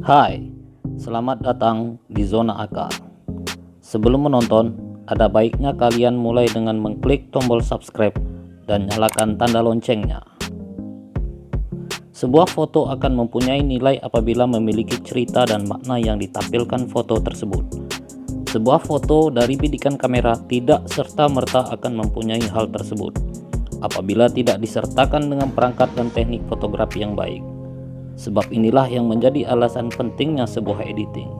Hai, selamat datang di Zona Akal. Sebelum menonton, ada baiknya kalian mulai dengan mengklik tombol subscribe dan nyalakan tanda loncengnya. Sebuah foto akan mempunyai nilai apabila memiliki cerita dan makna yang ditampilkan foto tersebut. Sebuah foto dari bidikan kamera tidak serta-merta akan mempunyai hal tersebut apabila tidak disertakan dengan perangkat dan teknik fotografi yang baik. Sebab inilah yang menjadi alasan pentingnya sebuah editing.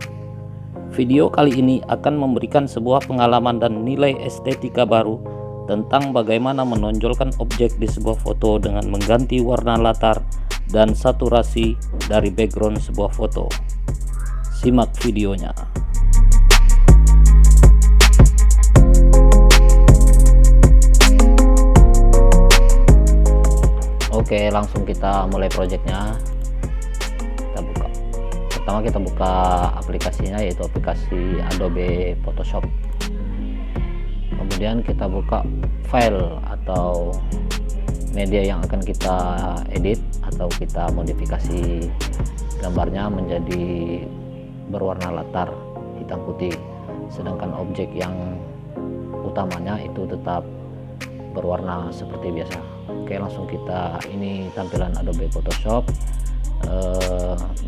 Video kali ini akan memberikan sebuah pengalaman dan nilai estetika baru tentang bagaimana menonjolkan objek di sebuah foto dengan mengganti warna latar dan saturasi dari background sebuah foto. Simak videonya. Oke, langsung kita mulai projectnya. Pertama kita buka aplikasinya, yaitu aplikasi Adobe Photoshop. Kemudian kita buka file atau media yang akan kita edit atau kita modifikasi gambarnya menjadi berwarna latar hitam putih, sedangkan objek yang utamanya itu tetap berwarna seperti biasa. Oke, langsung kita, ini tampilan Adobe Photoshop.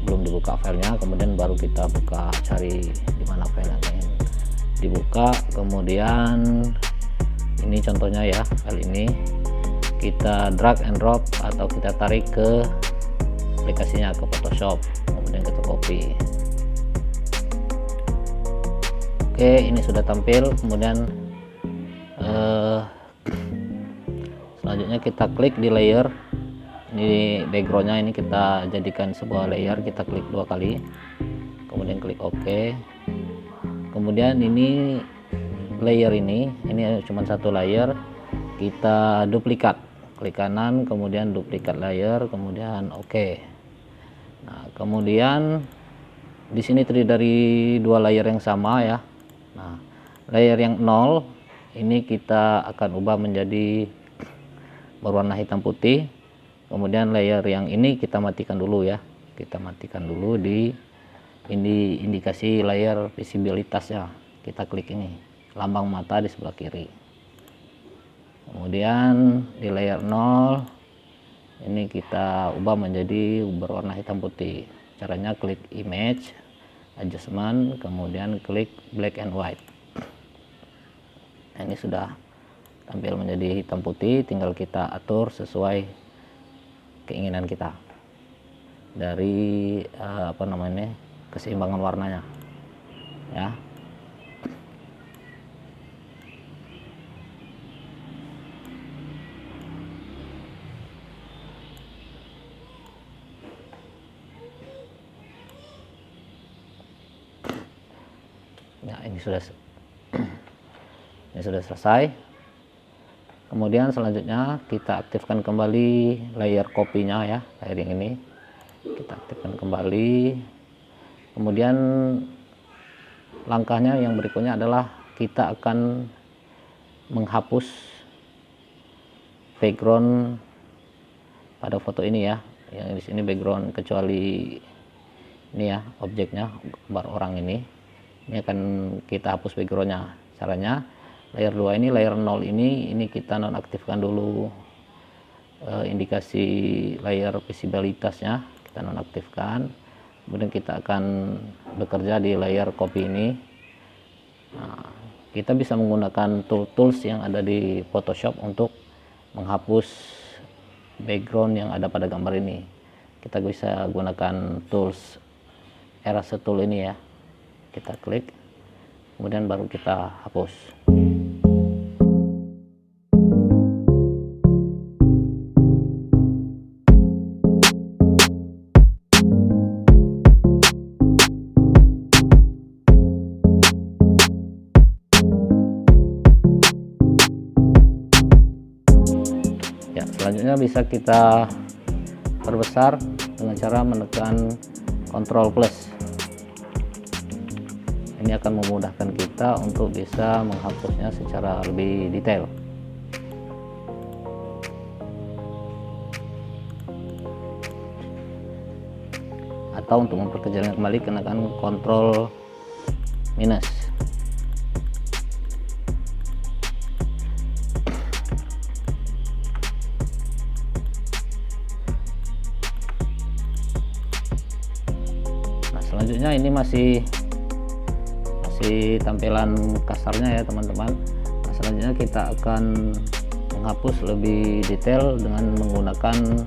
Belum dibuka filenya, kemudian baru kita buka, cari di mana file yang ingin dibuka. Kemudian ini contohnya ya, file ini kita drag and drop atau kita tarik ke aplikasinya, ke Photoshop, kemudian kita copy. Oke, ini sudah tampil. Kemudian selanjutnya kita klik di layer. Ini backgroundnya, ini kita jadikan sebuah layer, kita klik 2 kali, kemudian klik OK. Kemudian ini layer ini cuma satu layer, kita duplikat, klik kanan, kemudian duplikat layer, kemudian OK. Nah, kemudian di sini terdiri dari 2 layer yang sama ya. Nah, layer yang 0 ini kita akan ubah menjadi berwarna hitam putih. Kemudian layer yang ini kita matikan dulu ya, kita matikan dulu. Di ini indikasi layer visibilitasnya, kita klik ini lambang mata di sebelah kiri. Kemudian di layer 0 ini kita ubah menjadi berwarna hitam putih. Caranya klik image, adjustment, kemudian klik black and white. Nah, ini sudah tampil menjadi hitam putih, tinggal kita atur sesuai keinginan kita dari keseimbangan warnanya ya. Nah, ini sudah selesai. Kemudian selanjutnya kita aktifkan kembali layer kopinya ya, layer yang ini kita aktifkan kembali. Kemudian langkahnya yang berikutnya adalah kita akan menghapus background pada foto ini ya, yang di sini background kecuali ini ya, objeknya gambar orang ini akan kita hapus backgroundnya. Caranya layer 2 ini, layer 0 ini kita nonaktifkan dulu indikasi layer visibilitasnya, kita nonaktifkan. Kemudian kita akan bekerja di layer copy ini. Nah, kita bisa menggunakan tools yang ada di Photoshop untuk menghapus background yang ada pada gambar ini. Kita bisa gunakan tools erase tool ini ya, kita klik, kemudian baru kita hapus. Ya, selanjutnya bisa kita perbesar dengan cara menekan Ctrl+. Ini akan memudahkan kita untuk bisa menghapusnya secara lebih detail. atau untuk memperkecilnya kembali kenakan Ctrl minus. Nah selanjutnya ini masih tampilan kasarnya ya teman-teman. Nah, selanjutnya kita akan menghapus lebih detail dengan menggunakan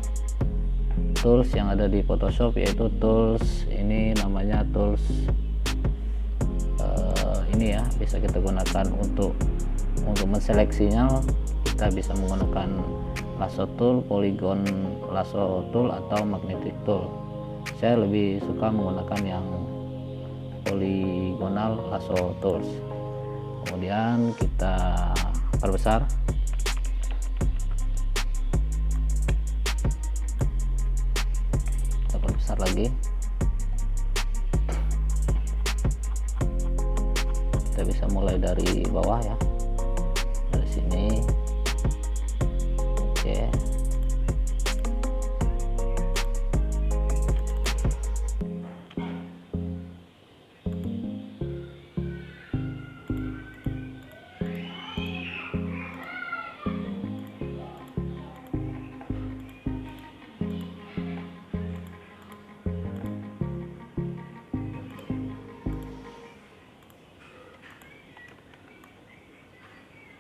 tools yang ada di Photoshop, yaitu tools ini namanya tools ini ya, bisa kita gunakan untuk menseleksinya. Kita bisa menggunakan lasso tool, polygon lasso tool, atau magnetic tool. Saya lebih suka menggunakan yang polygonal lasso tools. Kemudian kita perbesar. Kita perbesar lagi. Kita bisa mulai dari bawah ya, dari sini. Oke.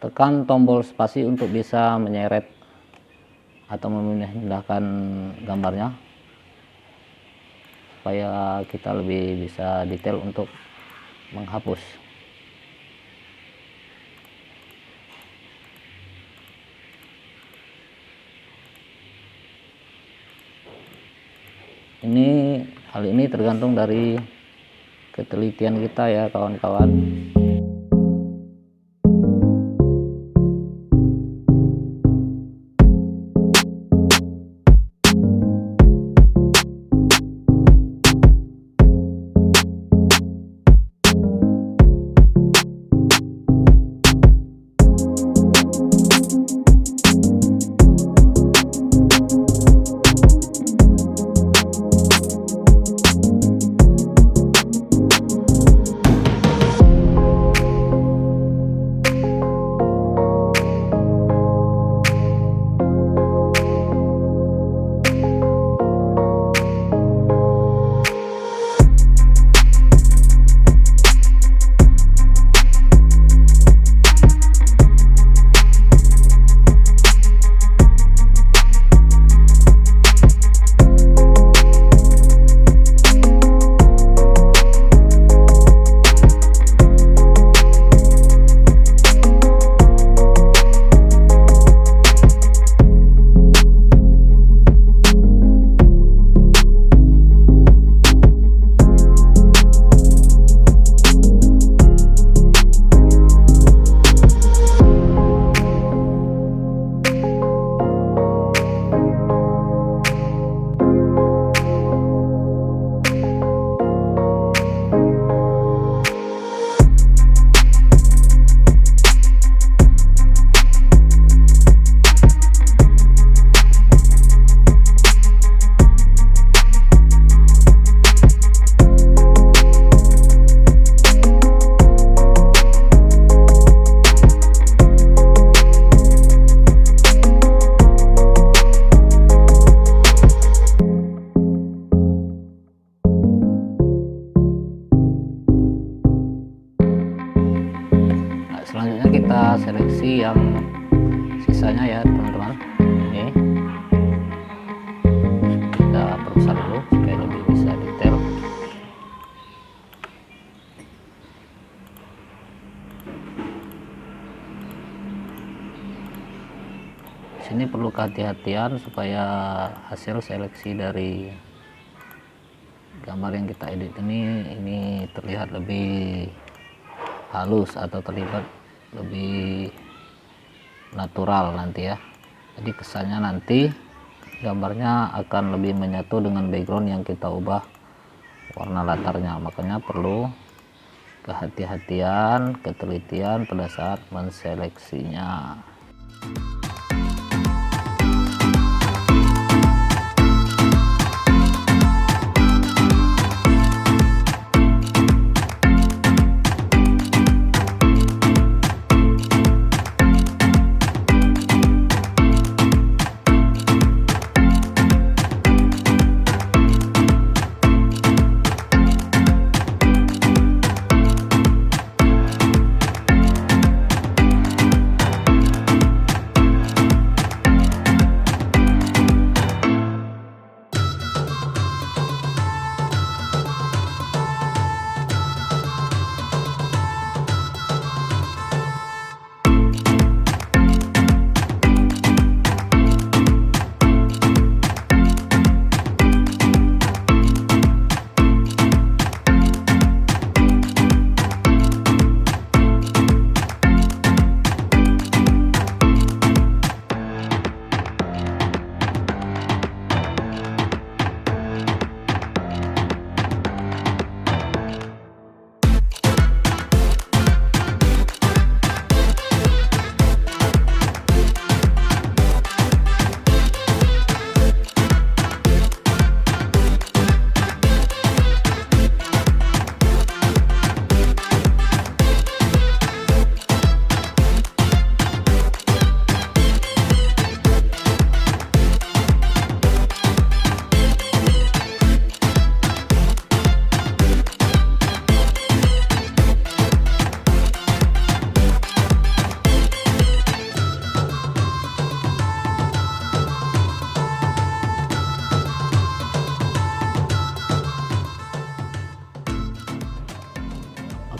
Tekan tombol spasi untuk bisa menyeret atau memindahkan gambarnya, supaya kita lebih bisa detail untuk menghapus. Hal ini tergantung dari ketelitian kita ya kawan-kawan. Selanjutnya kita seleksi yang sisanya ya teman-teman. Ini kita perbesar dulu supaya lebih bisa detail. Sini perlu kehati-hatian supaya hasil seleksi dari gambar yang kita edit ini terlihat lebih halus atau terlihat lebih natural nanti ya. Jadi kesannya nanti gambarnya akan lebih menyatu dengan background yang kita ubah warna latarnya. Makanya perlu kehati-hatian, ketelitian pada saat menseleksinya.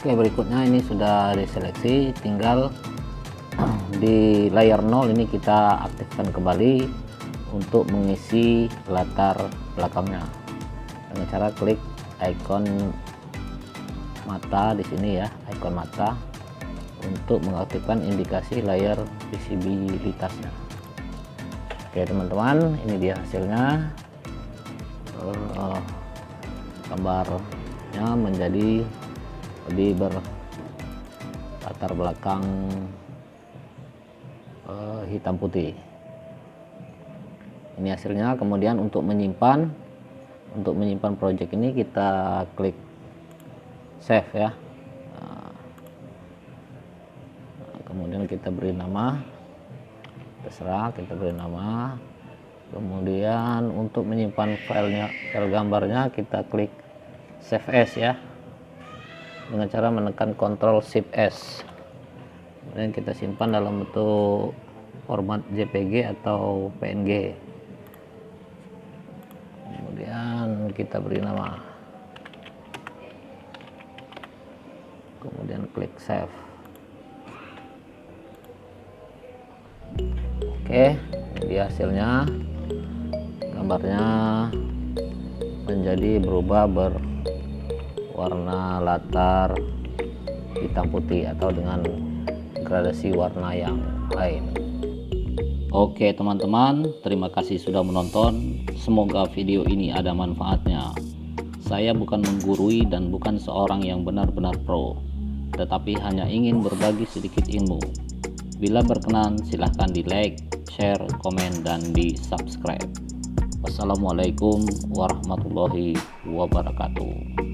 Oke, berikutnya ini sudah diseleksi, tinggal di layer 0 ini kita aktifkan kembali untuk mengisi latar belakangnya dengan cara klik icon mata di sini ya, icon mata, untuk mengaktifkan indikasi layar visibilitasnya. Oke teman-teman, ini dia hasilnya. Gambarnya menjadi lebih berlatar belakang hitam putih. Ini hasilnya. Kemudian untuk menyimpan project ini kita klik save ya. Kemudian kita beri nama, terserah kita beri nama. Kemudian untuk menyimpan file gambarnya kita klik save as ya, dengan cara menekan Ctrl Shift S. Kemudian kita simpan dalam bentuk format JPG atau PNG. Kemudian kita beri nama, kemudian klik save. Oke, ini dia hasilnya. Gambarnya menjadi berubah berwarna latar hitam putih atau dengan gradasi warna yang lain. Oke teman-teman, terima kasih sudah menonton. Semoga video ini ada manfaatnya. Saya bukan menggurui dan bukan seorang yang benar-benar pro, tetapi hanya ingin berbagi sedikit ilmu. Bila berkenan silahkan di like, share, komen, dan di subscribe. Wassalamualaikum warahmatullahi wabarakatuh.